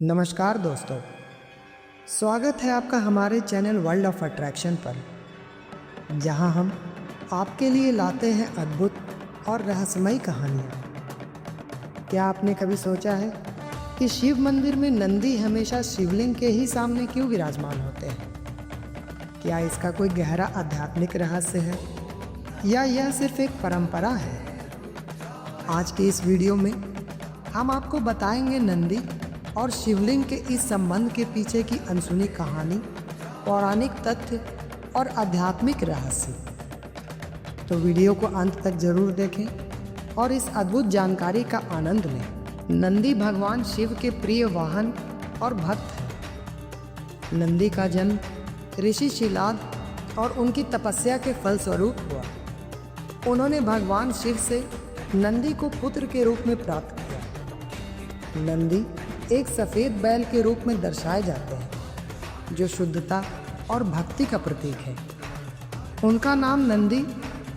नमस्कार दोस्तों, स्वागत है आपका हमारे चैनल वर्ल्ड ऑफ अट्रैक्शन पर, जहां हम आपके लिए लाते हैं अद्भुत और रहस्यमयी कहानियां। क्या आपने कभी सोचा है कि शिव मंदिर में नंदी हमेशा शिवलिंग के ही सामने क्यों विराजमान होते हैं? क्या इसका कोई गहरा आध्यात्मिक रहस्य है या यह सिर्फ एक परंपरा है? आज की इस वीडियो में हम आपको बताएंगे नंदी और शिवलिंग के इस संबंध के पीछे की अनसुनी कहानी, पौराणिक तथ्य और आध्यात्मिक रहस्य। तो वीडियो को अंत तक जरूर देखें और इस अद्भुत जानकारी का आनंद लें। नंदी भगवान शिव के प्रिय वाहन और भक्त हैं। नंदी का जन्म ऋषि शिलाद और उनकी तपस्या के फलस्वरूप हुआ। उन्होंने भगवान शिव से नंदी को पुत्र के रूप में प्राप्त किया। नंदी एक सफ़ेद बैल के रूप में दर्शाए जाते हैं, जो शुद्धता और भक्ति का प्रतीक है। उनका नाम नंदी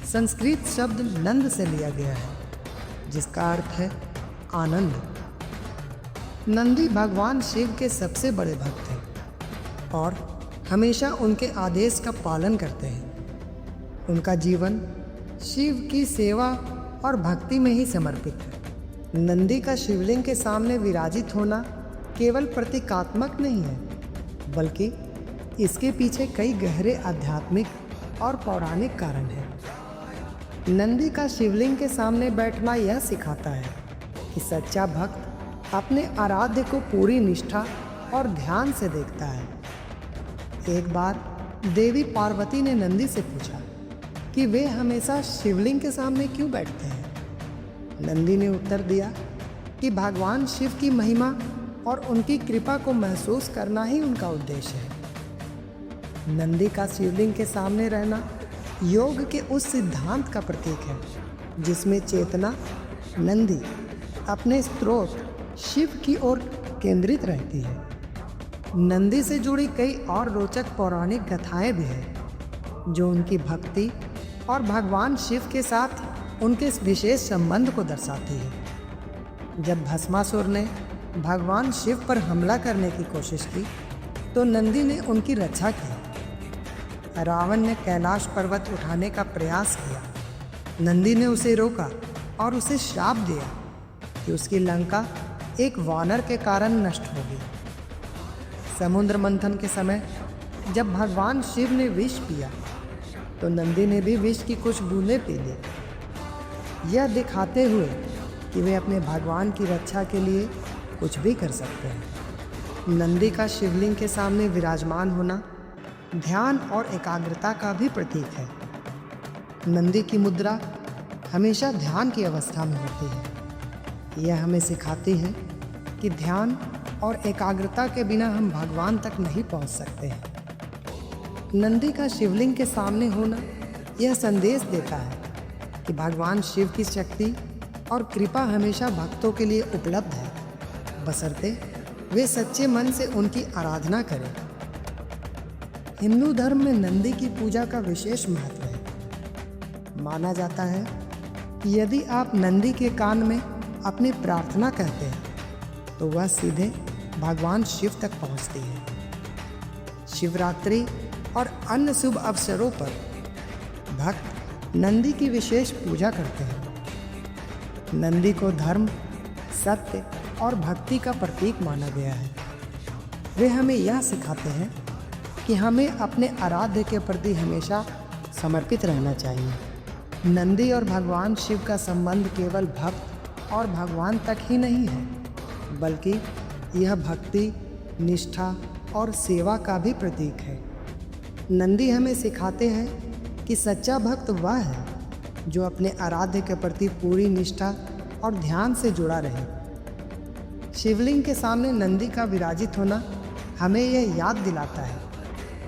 संस्कृत शब्द नंद से लिया गया है, जिसका अर्थ है आनंद। नंदी भगवान शिव के सबसे बड़े भक्त हैं और हमेशा उनके आदेश का पालन करते हैं। उनका जीवन शिव की सेवा और भक्ति में ही समर्पित है। नंदी का शिवलिंग के सामने विराजित होना केवल प्रतीकात्मक नहीं है, बल्कि इसके पीछे कई गहरे आध्यात्मिक और पौराणिक कारण हैं। नंदी का शिवलिंग के सामने बैठना यह सिखाता है कि सच्चा भक्त अपने आराध्य को पूरी निष्ठा और ध्यान से देखता है। एक बार देवी पार्वती ने नंदी से पूछा कि वे हमेशा शिवलिंग के सामने क्यों बैठते हैं। नंदी ने उत्तर दिया कि भगवान शिव की महिमा और उनकी कृपा को महसूस करना ही उनका उद्देश्य है। नंदी का शिवलिंग के सामने रहना योग के उस सिद्धांत का प्रतीक है जिसमें चेतना नंदी अपने स्रोत शिव की ओर केंद्रित रहती है। नंदी से जुड़ी कई और रोचक पौराणिक कथाएं भी हैं, जो उनकी भक्ति और भगवान शिव के साथ उनके इस विशेष संबंध को दर्शाती है। जब भस्मासुर ने भगवान शिव पर हमला करने की कोशिश की, तो नंदी ने उनकी रक्षा की। रावण ने कैलाश पर्वत उठाने का प्रयास किया। नंदी ने उसे रोका और उसे श्राप दिया कि उसकी लंका एक वानर के कारण नष्ट होगी। समुद्र मंथन के समय जब भगवान शिव ने विष पिया, तो नंदी ने भी विष की कुछ बूंदें पी ली, यह दिखाते हुए कि वे अपने भगवान की रक्षा के लिए कुछ भी कर सकते हैं। नंदी का शिवलिंग के सामने विराजमान होना ध्यान और एकाग्रता का भी प्रतीक है। नंदी की मुद्रा हमेशा ध्यान की अवस्था में होती है। यह हमें सिखाती है कि ध्यान और एकाग्रता के बिना हम भगवान तक नहीं पहुंच सकते हैं। नंदी का शिवलिंग के सामने होना यह संदेश देता है कि भगवान शिव की शक्ति और कृपा हमेशा भक्तों के लिए उपलब्ध है, बशर्ते वे सच्चे मन से उनकी आराधना करें। हिंदू धर्म में नंदी की पूजा का विशेष महत्व है। माना जाता है कि यदि आप नंदी के कान में अपनी प्रार्थना कहते हैं, तो वह सीधे भगवान शिव तक पहुंचती है। शिवरात्रि और अन्य शुभ अवसरों पर भक्त नंदी की विशेष पूजा करते हैं। नंदी को धर्म, सत्य और भक्ति का प्रतीक माना गया है। वे हमें यह सिखाते हैं कि हमें अपने आराध्य के प्रति हमेशा समर्पित रहना चाहिए। नंदी और भगवान शिव का संबंध केवल भक्त और भगवान तक ही नहीं है, बल्कि यह भक्ति, निष्ठा और सेवा का भी प्रतीक है। नंदी हमें सिखाते हैं कि सच्चा भक्त वह है जो अपने आराध्य के प्रति पूरी निष्ठा और ध्यान से जुड़ा रहे। शिवलिंग के सामने नंदी का विराजित होना हमें यह याद दिलाता है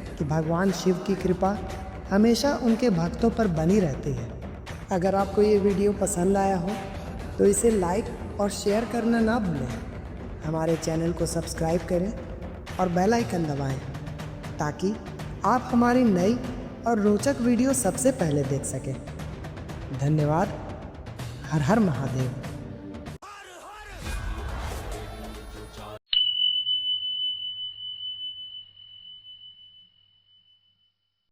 कि भगवान शिव की कृपा हमेशा उनके भक्तों पर बनी रहती है। अगर आपको ये वीडियो पसंद आया हो तो इसे लाइक और शेयर करना ना भूलें। हमारे चैनल को सब्सक्राइब करें और बेल आइकन दबाएं, ताकि आप हमारी नई और रोचक वीडियो सबसे पहले देख सकें। धन्यवाद। हर हर महादेव।